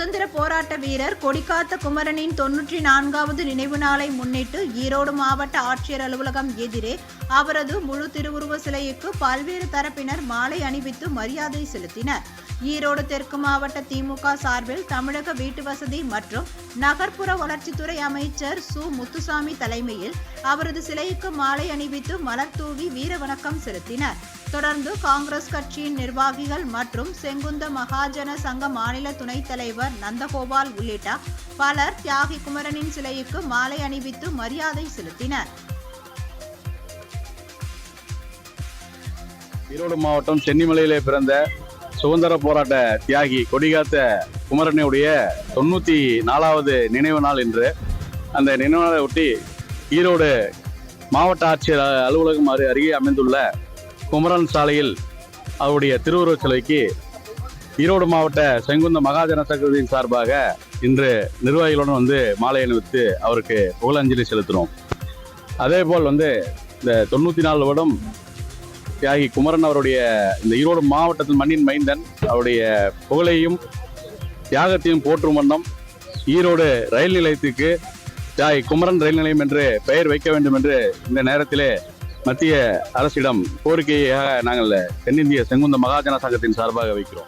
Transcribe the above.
சுதந்திர போராட்ட வீரர் கொடிக்காத்த குமரனின் 94வது நினைவு நாளை முன்னிட்டு ஈரோடு மாவட்ட ஆட்சியர் அலுவலகம் எதிரே அவரது முழு திருவுருவ சிலைக்கு பல்வேறு தரப்பினர் மாலை அணிவித்து மரியாதை செலுத்தினர். ஈரோடு தெற்கு மாவட்ட திமுக சார்பில் தமிழக வீட்டு வசதி மற்றும் நகர்ப்புற வளர்ச்சித்துறை அமைச்சர் சு. முத்துசாமி தலைமையில் அவரது சிலைக்கு மாலை அணிவித்து மலர் தூவி வீர வணக்கம் செலுத்தினர். தொடர்ந்து காங்கிரஸ் கட்சியின் நிர்வாகிகள் மற்றும் செங்குந்த மகாஜன சங்க மாநில துணைத் தலைவர் நந்தகோபால் உள்ளிட்ட பலர் தியாகி குமரனின் சிலைக்கு மாலை அணிவித்து மரியாதை செலுத்தினர். ஈரோடு மாவட்டம் சென்னிமலையிலே பிறந்த சுதந்திர போராட்ட தியாகி கொடிகாத்த குமரனுடைய 94வது நினைவு நாள் என்று அந்த நினைவு நாளை ஒட்டி ஈரோடு மாவட்ட ஆட்சியர் அலுவலகம் அருகே அமைந்துள்ள குமரன் சாலையில் அவருடைய திருவுருவச் சிலைக்கு ஈரோடு மாவட்ட செங்குந்த மகாஜன சங்கத்தின் சார்பாக இன்று நிர்வாகிகளுடன் மாலை அணிவித்து அவருக்கு புகழஞ்சலி செலுத்தினோம். அதேபோல் இந்த 94 வருடம் தியாகி குமரன் அவருடைய இந்த ஈரோடு மாவட்டத்தின் மண்ணின் மைந்தன் அவருடைய புகழையும் தியாகத்தையும் போற்றும் வண்ணம் ஈரோடு ரயில் நிலையத்துக்கு தியாகி குமரன் ரயில் நிலையம் என்று பெயர் வைக்க வேண்டும் என்று இந்த நேரத்திலே மத்திய அரசிடம் கோரிக்கையாக நாங்கள் தென்னிந்திய செங்குந்த மகாஜன சங்கத்தின் சார்பாக வைக்கிறோம்.